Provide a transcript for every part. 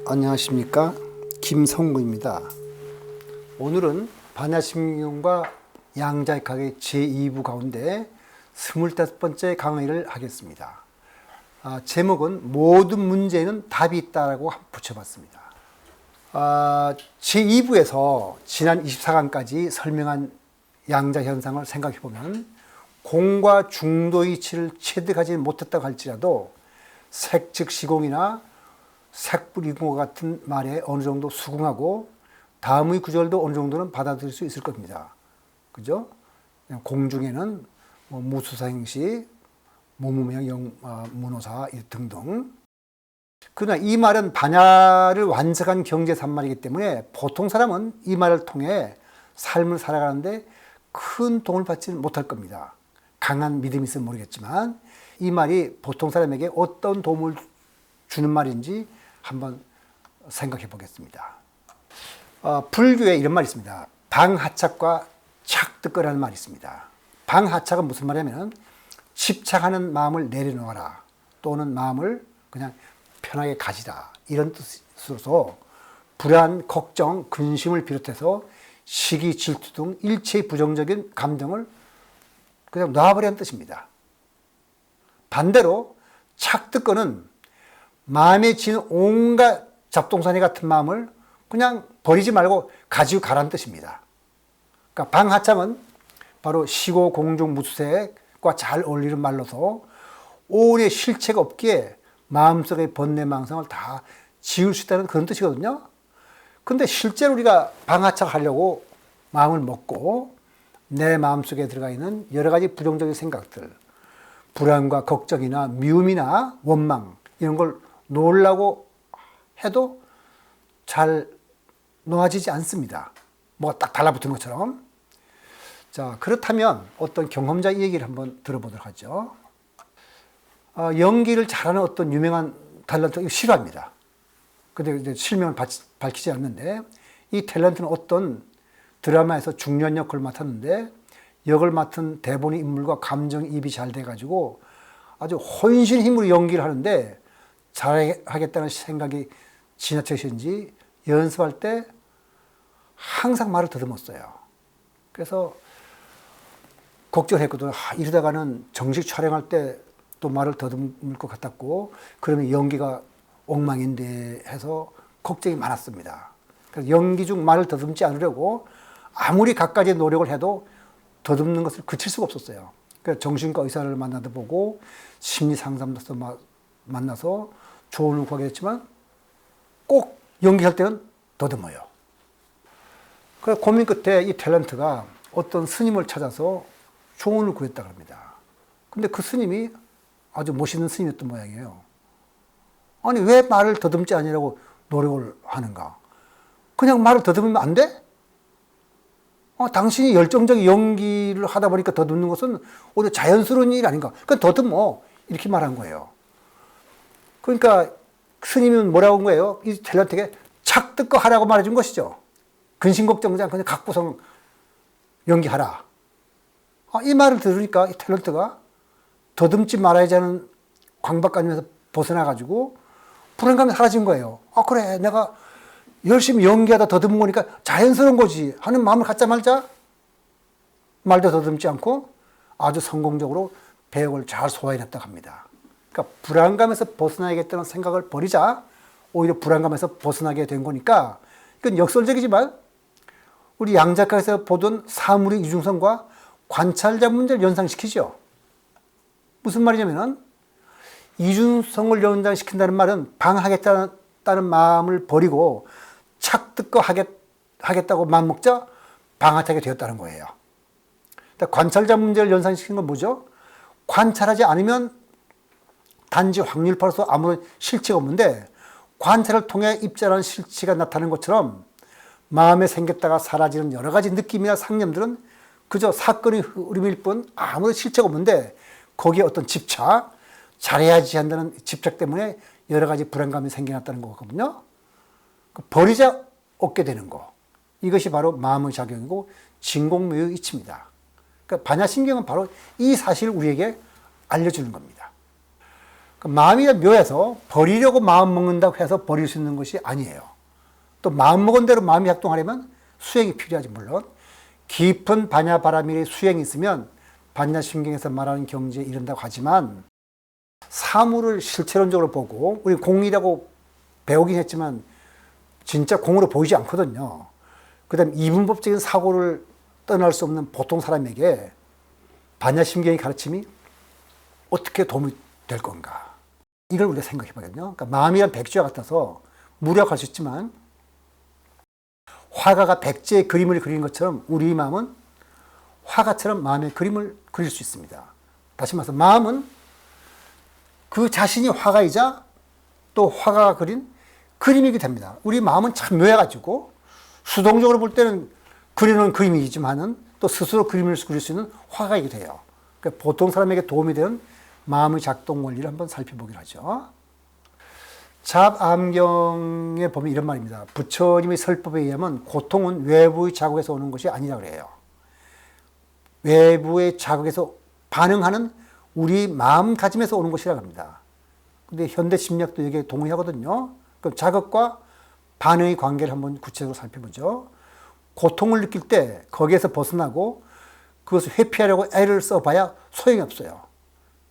안녕하십니까, 김성구입니다. 오늘은 반야심경과 양자역학의 제2부 가운데 25번째 강의를 하겠습니다. 제목은 모든 문제에는 답이 있다라고 붙여봤습니다. 제2부에서 지난 24강까지 설명한 양자현상을 생각해보면 공과 중도 이치를 체득하지 못했다고 할지라도 색즉 시공이나 색불이공과 같은 말에 어느 정도 수긍하고 다음의 구절도 어느 정도는 받아들일 수 있을 겁니다. 그죠? 공중에는 무수사행시, 모무명, 문호사 등등. 그러나 이 말은 반야를 완성한 경제산말이기 때문에 보통 사람은 이 말을 통해 삶을 살아가는데 큰 도움을 받지 못할 겁니다. 강한 믿음이 있으면 모르겠지만 이 말이 보통 사람에게 어떤 도움을 주는 말인지 한번 생각해 보겠습니다. 불교에 이런 말이 있습니다. 방하착과 착득거라는 말이 있습니다. 방하착은 무슨 말이냐면 집착하는 마음을 내려놓아라, 또는 마음을 그냥 편하게 가지라, 이런 뜻으로서 불안, 걱정, 근심을 비롯해서 시기, 질투 등 일체의 부정적인 감정을 그냥 놔버리는 뜻입니다. 반대로 착득거는 마음에 지는 온갖 잡동사니 같은 마음을 그냥 버리지 말고 가지고 가라는 뜻입니다. 그러니까 방하착은 바로 시고 공중 무수색과 잘 어울리는 말로서 오온의 실체가 없기에 마음속의 번뇌망상을 다 지울 수 있다는 그런 뜻이거든요. 근데 실제로 우리가 방하착하려고 마음을 먹고 내 마음속에 들어가 있는 여러 가지 부정적인 생각들, 불안과 걱정이나 미움이나 원망, 이런 걸 놓으려고 해도 잘 놓아지지 않습니다. 뭐가 딱 달라붙은 것처럼. 자, 그렇다면 어떤 경험자 얘기를 한번 들어보도록 하죠. 연기를 잘하는 어떤 유명한 탤런트, 이거 실화입니다. 근데 이제 실명을 밝히지 않는데, 이 탤런트는 어떤 드라마에서 중요한 역할을 맡았는데, 역을 맡은 대본의 인물과 감정이입이 잘 돼가지고 아주 혼신 힘으로 연기를 하는데 잘하겠다는 생각이 지나쳐서인지 연습할 때 항상 말을 더듬었어요. 그래서 걱정을 했거든요. 이러다가는 정식 촬영할 때 또 말을 더듬을 것 같았고, 그러면 연기가 엉망인데 해서 걱정이 많았습니다. 그래서 연기 중 말을 더듬지 않으려고 아무리 갖가지 노력을 해도 더듬는 것을 그칠 수가 없었어요. 그래서 정신과 의사를 만나다 보고 심리 상담도 만나서 조언을 구하게 됐지만 꼭 연기할 때는 더듬어요. 그래서 고민 끝에 이 탤런트가 어떤 스님을 찾아서 조언을 구했다고 합니다. 근데 그 스님이 아주 멋있는 스님이었던 모양이에요. 아니, 왜 말을 더듬지 않으려고 노력을 하는가? 그냥 말을 더듬으면 안 돼? 당신이 열정적인 연기를 하다 보니까 더듬는 것은 오히려 자연스러운 일 아닌가? 그러니까 더듬어. 이렇게 말한 거예요. 그러니까 스님은 뭐라고 한 거예요? 이 탤런트에게 착득거 하라고 말해준 것이죠. 근심걱정지 않고 그냥 각구성 연기하라. 이 말을 들으니까 이 탤런트가 더듬지 말아야지 하는 강박관념에서 벗어나가지고 불안감이 사라진 거예요. 그래, 내가 열심히 연기하다 더듬은 거니까 자연스러운 거지 하는 마음을 갖자 말자. 말도 더듬지 않고 아주 성공적으로 배역을 잘 소화해냈다고 합니다. 그러니까 불안감에서 벗어나야겠다는 생각을 버리자 오히려 불안감에서 벗어나게 된 거니까, 이건 역설적이지만 우리 양자역학에서 보던 사물의 이중성과 관찰자 문제를 연상시키죠. 무슨 말이냐면은 이중성을 연상시킨다는 말은 방하겠다는 마음을 버리고 착득거 하겠다고 마음먹자 방하하게 되었다는 거예요. 관찰자 문제를 연상시키는 건 뭐죠? 관찰하지 않으면 단지 확률파로서 아무런 실체가 없는데, 관찰을 통해 입자라는 실체가 나타나는 것처럼 마음에 생겼다가 사라지는 여러 가지 느낌이나 상념들은 그저 사건의 흐름일 뿐 아무런 실체가 없는데, 거기에 어떤 집착, 잘해야지 한다는 집착 때문에 여러 가지 불안감이 생겨났다는 거거든요. 버리자 얻게 되는 거, 이것이 바로 마음의 작용이고 진공묘의 이치입니다. 그러니까 반야심경은 바로 이 사실을 우리에게 알려주는 겁니다. 마음이 묘해서 버리려고 마음 먹는다고 해서 버릴 수 있는 것이 아니에요. 또 마음 먹은 대로 마음이 작동하려면 수행이 필요하지. 물론 깊은 반야바라밀의 수행이 있으면 반야심경에서 말하는 경지에 이른다고 하지만 사물을 실체론적으로 보고 우리 공이라고 배우긴 했지만 진짜 공으로 보이지 않거든요. 그 다음에 이분법적인 사고를 떠날 수 없는 보통 사람에게 반야심경의 가르침이 어떻게 도움이 될 건가. 이걸 우리가 생각해 봐야겠네요. 그러니까 마음이란 백지와 같아서 무력할 수 있지만 화가가 백지에 그림을 그리는 것처럼 우리 마음은 화가처럼 마음의 그림을 그릴 수 있습니다. 다시 말해서 마음은 그 자신이 화가이자 또 화가가 그린 그림이게 됩니다. 우리 마음은 참 묘해가지고 수동적으로 볼 때는 그리는 그림이지만은 또 스스로 그림을 그릴 수 있는 화가이게 돼요. 그러니까 보통 사람에게 도움이 되는 마음의 작동 원리를 한번 살펴보기로 하죠. 잡암경에 보면 이런 말입니다. 부처님의 설법에 의하면 고통은 외부의 자극에서 오는 것이 아니라 그래요. 외부의 자극에서 반응하는 우리 마음가짐에서 오는 것이라고 합니다. 근데 현대 심리학도 여기에 동의하거든요. 그럼 자극과 반응의 관계를 한번 구체적으로 살펴보죠. 고통을 느낄 때 거기에서 벗어나고 그것을 회피하려고 애를 써봐야 소용이 없어요.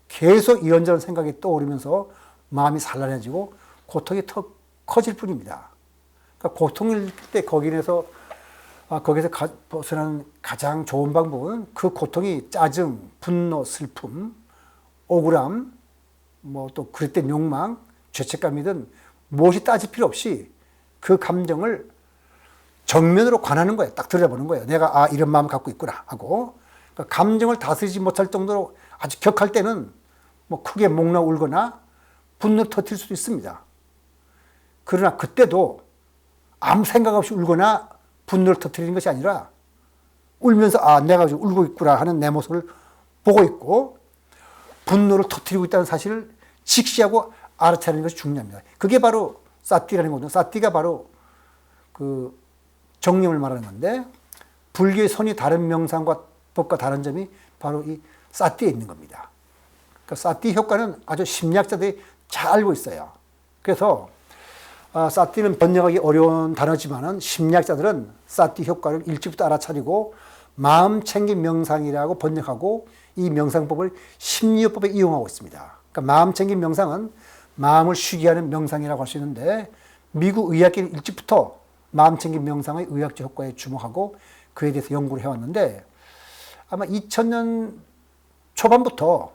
계속 이런저런 생각이 떠오르면서 마음이 산란해지고 고통이 더 커질 뿐입니다. 그러니까 고통을 느낄 때 거기에서 벗어나는 가장 좋은 방법은 그 고통이 짜증, 분노, 슬픔, 억울함, 뭐 또 그럴 때 욕망, 죄책감이든 무엇이 따질 필요 없이 그 감정을 정면으로 관하는 거예요. 딱 들여다보는 거예요. 내가 이런 마음을 갖고 있구나 하고. 그러니까 감정을 다스리지 못할 정도로 아주 격할 때는 뭐 크게 목 놓아 울거나 분노를 터뜨릴 수도 있습니다. 그러나 그때도 아무 생각 없이 울거나 분노를 터뜨리는 것이 아니라 울면서 내가 지금 울고 있구나 하는 내 모습을 보고 있고 분노를 터뜨리고 있다는 사실을 직시하고 알아차리는 것이 중요합니다. 그게 바로 사티라는 거거든요. 사티가 바로 그 정념을 말하는 건데 불교의 선이 다른 명상과 법과 다른 점이 바로 이 사티에 있는 겁니다. 그러니까 사티 효과는 아주 심리학자들이 잘 알고 있어요. 그래서 사티는 번역하기 어려운 단어지만은 심리학자들은 사티 효과를 일찍부터 알아차리고 마음 챙김 명상이라고 번역하고 이 명상법을 심리요법에 이용하고 있습니다. 그러니까 마음 챙김 명상은 마음을 쉬게 하는 명상이라고 할 수 있는데 미국 의학계는 일찍부터 마음 챙김 명상의 의학적 효과에 주목하고 그에 대해서 연구를 해왔는데 아마 2000년 초반부터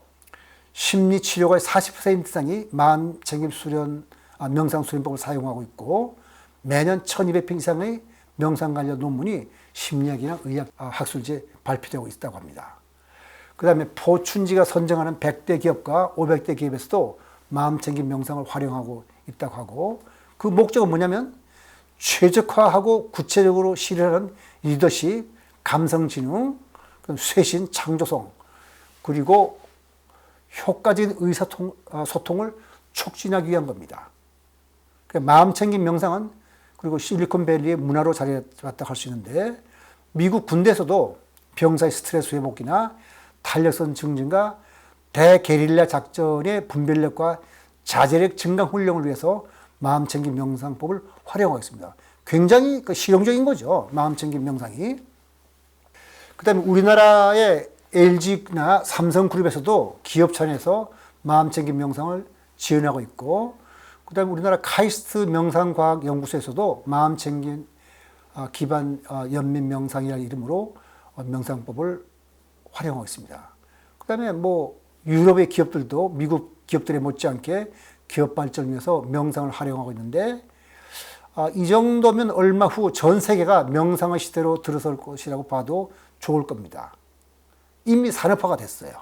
심리 치료가의 40% 이상이 마음 챙김 수련, 명상 수련법을 사용하고 있고 매년 1200편 이상의 명상 관련 논문이 심리학이나 의학 학술지에 발표되고 있다고 합니다. 그 다음에 포춘지가 선정하는 100대 기업과 500대 기업에서도 마음 챙김 명상을 활용하고 있다고 하고 그 목적은 뭐냐면 최적화하고 구체적으로 실현하는 리더십, 감성지능, 쇄신, 창조성 그리고 효과적인 의사소통을 촉진하기 위한 겁니다. 마음 챙김 명상은 그리고 실리콘밸리의 문화로 자리 잡았다고 할 수 있는데 미국 군대에서도 병사의 스트레스 회복이나 탄력성 증진과 대게릴라 작전의 분별력과 자제력 증강 훈련을 위해서 마음 챙김 명상법을 활용하고 있습니다. 굉장히 실용적인 거죠. 마음 챙김 명상이. 그 다음에 우리나라의 LG나 삼성그룹에서도 기업 차원에서 마음 챙김 명상을 지원하고 있고 그 다음에 우리나라 카이스트 명상과학연구소에서도 마음 챙김 기반 연민 명상이라는 이름으로 명상법을 활용하고 있습니다. 그 다음에 뭐 유럽의 기업들도 미국 기업들에 못지않게 기업 발전을 위해서 명상을 활용하고 있는데 이 정도면 얼마 후 전 세계가 명상의 시대로 들어설 것이라고 봐도 좋을 겁니다. 이미 산업화가 됐어요.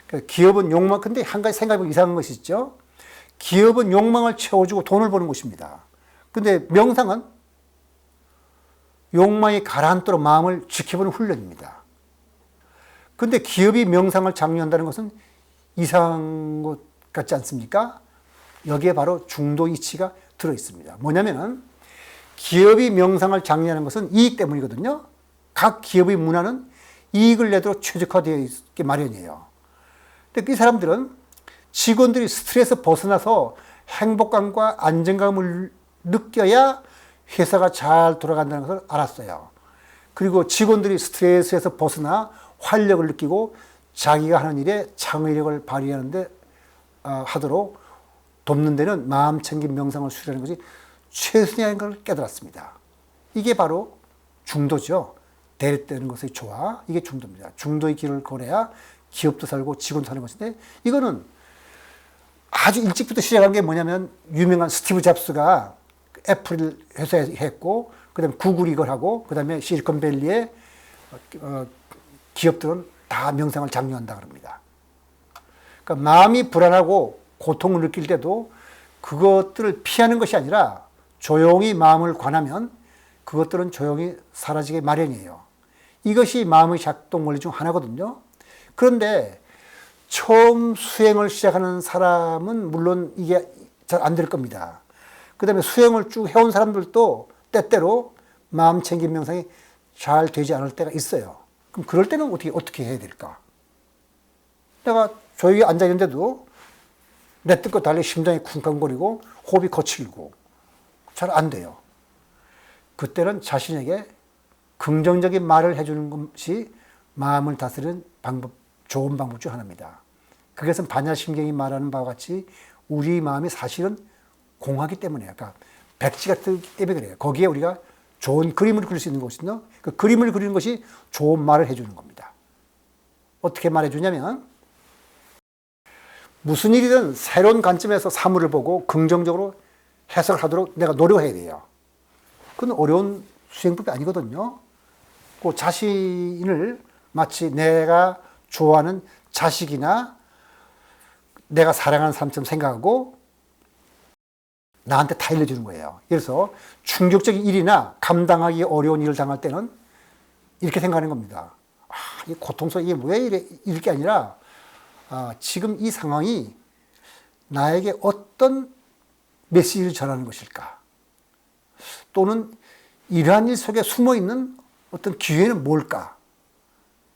그러니까 기업은 욕망, 근데 한 가지 생각해보면 이상한 것이 있죠. 기업은 욕망을 채워주고 돈을 버는 곳입니다. 근데 명상은 욕망이 가라앉도록 마음을 지켜보는 훈련입니다. 근데 기업이 명상을 장려한다는 것은 이상한 것 같지 않습니까? 여기에 바로 중도 이치가 들어 있습니다. 뭐냐면은 기업이 명상을 장려하는 것은 이익 때문이거든요. 각 기업의 문화는 이익을 내도록 최적화되어 있기 마련이에요. 근데 이 사람들은 직원들이 스트레스 벗어나서 행복감과 안정감을 느껴야 회사가 잘 돌아간다는 것을 알았어요. 그리고 직원들이 스트레스에서 벗어나 활력을 느끼고 자기가 하는 일에 창의력을 발휘하는데 하도록 돕는 데는 마음 챙김 명상을 수련하는 것이 최선이라는 걸 깨달았습니다. 이게 바로 중도죠. 대립되는 것의 조화, 이게 중도입니다. 중도의 길을 걸어야 기업도 살고 직원도 사는 것인데, 이거는 아주 일찍부터 시작한 게 뭐냐면, 유명한 스티브 잡스가 애플 회사에 했고, 그 다음에 구글 이걸 하고, 그 다음에 실리콘밸리의 기업들은 다 명상을 장려한다 그럽니다. 그러니까 마음이 불안하고 고통을 느낄 때도 그것들을 피하는 것이 아니라 조용히 마음을 관하면 그것들은 조용히 사라지게 마련이에요. 이것이 마음의 작동 원리 중 하나거든요. 그런데 처음 수행을 시작하는 사람은 물론 이게 잘 안 될 겁니다. 그 다음에 수행을 쭉 해온 사람들도 때때로 마음 챙김 명상이 잘 되지 않을 때가 있어요. 그럼 그럴 때는 어떻게 해야 될까? 내가 조용히 앉아있는데도 내 뜻과 달리 심장이 쿵쾅거리고 호흡이 거칠고 잘 안 돼요. 그때는 자신에게 긍정적인 말을 해주는 것이 마음을 다스리는 방법, 좋은 방법 중 하나입니다. 그것은 반야심경이 말하는 바와 같이 우리 마음이 사실은 공하기 때문에, 그러니까 백지 같기 때문에 그래요. 거기에 우리가 좋은 그림을 그릴 수 있는 것이거든요. 그 그림을 그리는 것이 좋은 말을 해주는 겁니다. 어떻게 말해주냐면, 무슨 일이든 새로운 관점에서 사물을 보고 긍정적으로 해석을 하도록 내가 노력해야 돼요. 그건 어려운 수행법이 아니거든요. 그 자신을 마치 내가 좋아하는 자식이나 내가 사랑하는 사람처럼 생각하고 나한테 다 일러주는 거예요. 그래서 충격적인 일이나 감당하기 어려운 일을 당할 때는 이렇게 생각하는 겁니다. 이 고통스러워, 이게 왜 이래? 이럴 게 아니라, 지금 이 상황이 나에게 어떤 메시지를 전하는 것일까? 또는 이러한 일 속에 숨어 있는 어떤 기회는 뭘까?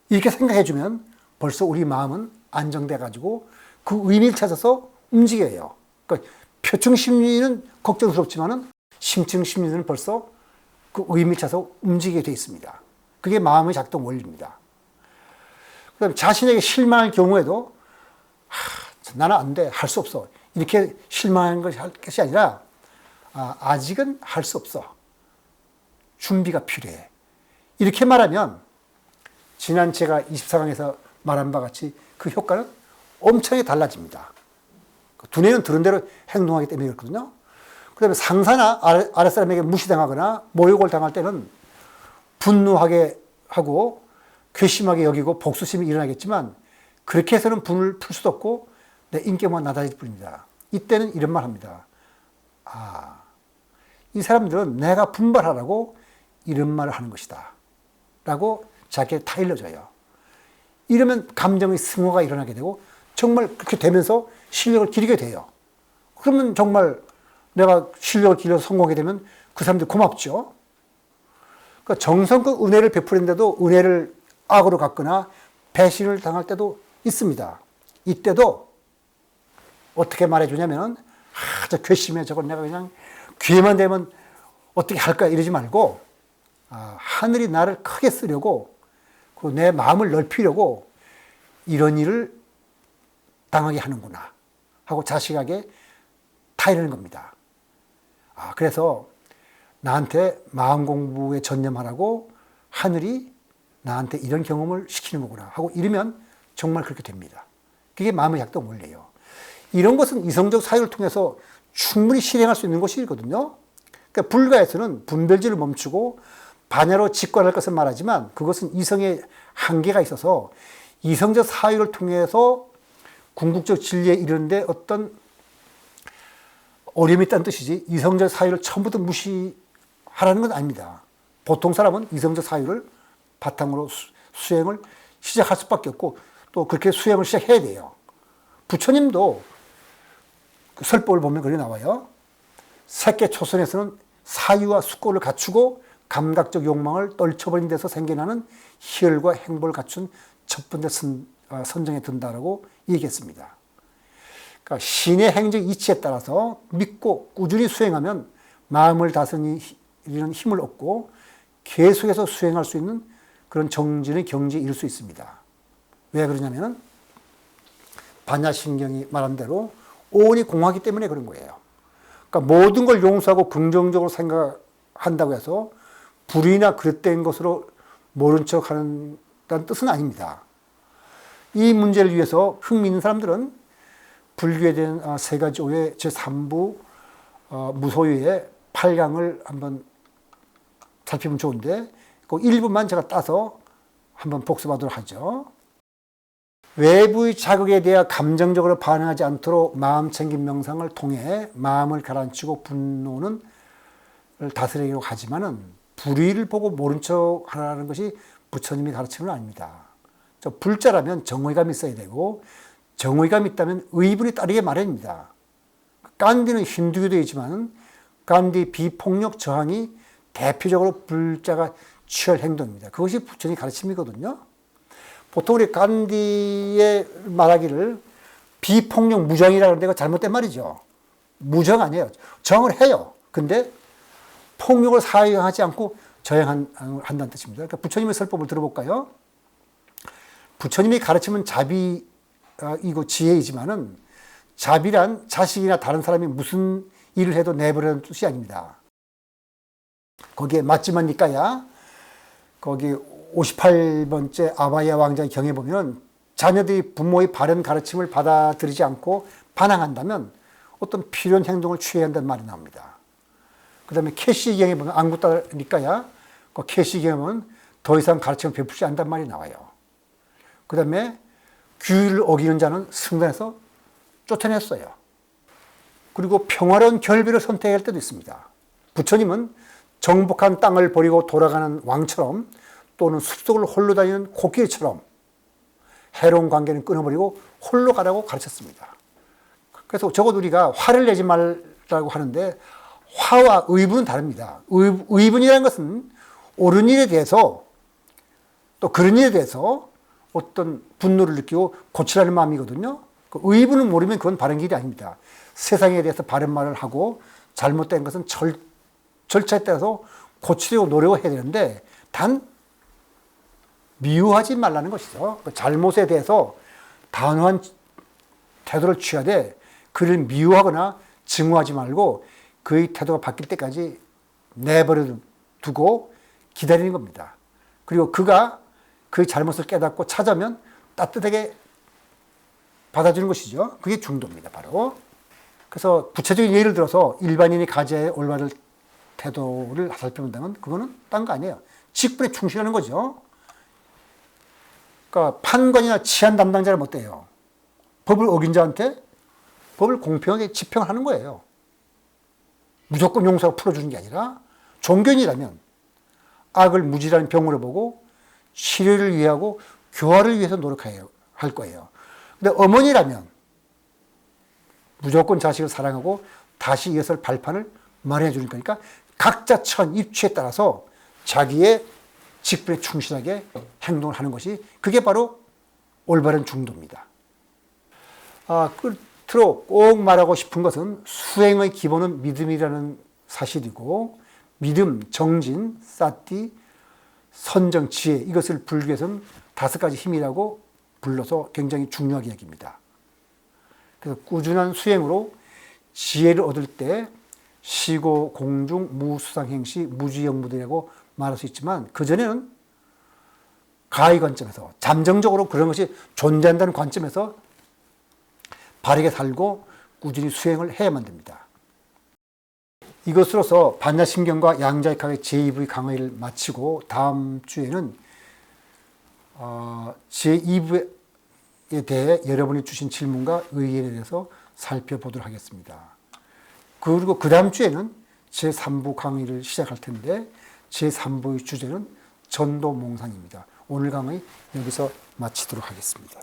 이렇게 생각해 주면 벌써 우리 마음은 안정돼 가지고 그 의미를 찾아서 움직여요. 그러니까 표층 심리는 걱정스럽지만은 심층 심리는 벌써 그 의미를 찾아서 움직이게 돼 있습니다. 그게 마음의 작동 원리입니다. 그다음에 자신에게 실망할 경우에도 나는 안 돼, 할 수 없어, 이렇게 실망하는 것이 아니라 아직은 할 수 없어, 준비가 필요해, 이렇게 말하면 지난 제가 24강에서 말한 바와 같이 그 효과는 엄청나게 달라집니다. 두뇌는 들은 대로 행동하기 때문에 그렇거든요. 그 다음에 상사나 아랫사람에게 무시당하거나 모욕을 당할 때는 분노하게 하고 괘씸하게 여기고 복수심이 일어나겠지만, 그렇게 해서는 분을 풀 수도 없고 내 인격만 낮아질 뿐입니다. 이때는 이런 말 합니다. 이 사람들은 내가 분발하라고 이런 말을 하는 것이다 라고 자기에게 다 일러줘요. 이러면 감정의 승화가 일어나게 되고 정말 그렇게 되면서 실력을 기르게 돼요. 그러면 정말 내가 실력을 기르어서 성공하게 되면 그 사람들이 고맙죠. 그러니까 정성껏 은혜를 베푸는데도 은혜를 악으로 갚거나 배신을 당할 때도 있습니다. 이때도 어떻게 말해주냐면, 저 괘씸해, 저건 내가 그냥 기회만 되면 어떻게 할까 이러지 말고, 하늘이 나를 크게 쓰려고, 그리고 내 마음을 넓히려고 이런 일을 당하게 하는구나 하고 자식에게 타이르는 겁니다. 그래서 나한테 마음 공부에 전념하라고 하늘이 나한테 이런 경험을 시키는 거구나 하고 이러면 정말 그렇게 됩니다. 그게 마음의 작동 원리예요. 이런 것은 이성적 사유를 통해서 충분히 실행할 수 있는 것이거든요. 그러니까 불가에서는 분별지를 멈추고 반야로 직관할 것을 말하지만, 그것은 이성의 한계가 있어서 이성적 사유를 통해서 궁극적 진리에 이르는데 어떤 어려움이 있다는 뜻이지, 이성적 사유를 처음부터 무시하라는 건 아닙니다. 보통 사람은 이성적 사유를 바탕으로 수행을 시작할 수밖에 없고 또 그렇게 수행을 시작해야 돼요. 부처님도 그 설법을 보면 그렇게 나와요. 색계 초선에서는 사유와 숙고를 갖추고 감각적 욕망을 떨쳐버린 데서 생겨나는 희열과 행복을 갖춘 첫 번째 선정에 든다라고 얘기했습니다. 그러니까 신의 행적 이치에 따라서 믿고 꾸준히 수행하면 마음을 다스리는 힘을 얻고 계속해서 수행할 수 있는 그런 정진의 경지에 이를 수 있습니다. 왜 그러냐면은 반야신경이 말한 대로 오온이 공하기 때문에 그런 거예요. 그러니까 모든 걸 용서하고 긍정적으로 생각한다고 해서 불의나 그릇된 것으로 모른 척 하는 뜻은 아닙니다. 이 문제를 위해서 흥미있는 사람들은 불교에 대한 세 가지 오해 제3부 무소유의 8강을 한번 살피면 좋은데 그 1부만 제가 따서 한번 복습하도록 하죠. 외부의 자극에 대해 감정적으로 반응하지 않도록 마음 챙김 명상을 통해 마음을 가라앉히고 분노는 다스리려고 하지만은 불의를 보고 모른 척 하라는 것이 부처님이 가르치는 건 아닙니다. 저 불자라면 정의감이 있어야 되고 정의감이 있다면 의분이 따르게 마련입니다. 간디는 힌두교도이지만 간디 비폭력 저항이 대표적으로 불자가 취할 행동입니다. 그것이 부처님 가르침이거든요. 보통 우리 간디의 말하기를 비폭력 무정이라고 하는데 잘못된 말이죠. 무정 아니에요. 정을 해요. 근데 폭력을 사용하지 않고 저행한다는 뜻입니다. 그러니까 부처님의 설법을 들어볼까요? 부처님이 가르치면 자비이고 지혜이지만은 자비란 자식이나 다른 사람이 무슨 일을 해도 내버리는 뜻이 아닙니다. 거기에 맞지만 니까야 거기 58번째 아바야 왕자의 경에 보면 자녀들이 부모의 바른 가르침을 받아들이지 않고 반항한다면 어떤 필요한 행동을 취해야 한다는 말이 나옵니다. 그 다음에 캐시경에 보면 안구따니까야 그 캐시경에 보면 더 이상 가르침을 베풀지 않는다는 말이 나와요. 그 다음에 규율을 어기는 자는 승단에서 쫓아냈어요. 그리고 평화로운 결비를 선택할 때도 있습니다. 부처님은 정복한 땅을 버리고 돌아가는 왕처럼 또는 숲속을 홀로 다니는 코끼리처럼 해로운 관계는 끊어버리고 홀로 가라고 가르쳤습니다. 그래서 적어도 우리가 화를 내지 말라고 하는데 화와 의분은 다릅니다. 의분이라는 것은 옳은 일에 대해서 또 그런 일에 대해서 어떤 분노를 느끼고 고치라는 마음이거든요. 그 의분을 모르면 그건 바른 길이 아닙니다. 세상에 대해서 바른 말을 하고 잘못된 것은 절차에 따라서 고치려고 노력을 해야 되는데 단 미워하지 말라는 것이죠. 그 잘못에 대해서 단호한 태도를 취하되 그를 미워하거나 증오하지 말고 그의 태도가 바뀔 때까지 내버려 두고 기다리는 겁니다. 그리고 그가 그의 잘못을 깨닫고 찾아면 따뜻하게 받아주는 것이죠. 그게 중도입니다, 바로. 그래서 구체적인 예를 들어서 일반인이 가져야 올바른 태도를 살펴본다면 그거는 딴 거 아니에요. 직분에 충실하는 거죠. 그러니까 판관이나 치안 담당자를 어때요? 법을 어긴 자한테 법을 공평하게 집행하는 거예요. 무조건 용서하고 풀어주는 게 아니라 종견이라면 악을 무지라는 병으로 보고 치료를 위하고 교화를 위해서 노력해야 할 거예요. 근데 어머니라면 무조건 자식을 사랑하고 다시 이어설 발판을 마련해 주는 거니까 각자 처한 입추에 따라서 자기의 직분에 충실하게 행동을 하는 것이 그게 바로 올바른 중도입니다. 끝으로 꼭 말하고 싶은 것은 수행의 기본은 믿음이라는 사실이고 믿음, 정진, 사티, 선정, 지혜 이것을 불교에서는 5가지 힘이라고 불러서 굉장히 중요하게 여깁니다. 그래서 꾸준한 수행으로 지혜를 얻을 때 시고 공중 무수상행시 무지영무대라고 말할 수 있지만 그전에는 가의 관점에서 잠정적으로 그런 것이 존재한다는 관점에서 바르게 살고 꾸준히 수행을 해야만 됩니다. 이것으로서 반야심경과 양자역학의 제2부의 강의를 마치고 다음 주에는 제2부에 대해 여러분이 주신 질문과 의견에 대해서 살펴보도록 하겠습니다. 그리고 그 다음 주에는 제3부 강의를 시작할 텐데 제3부의 주제는 전도몽상입니다. 오늘 강의 여기서 마치도록 하겠습니다.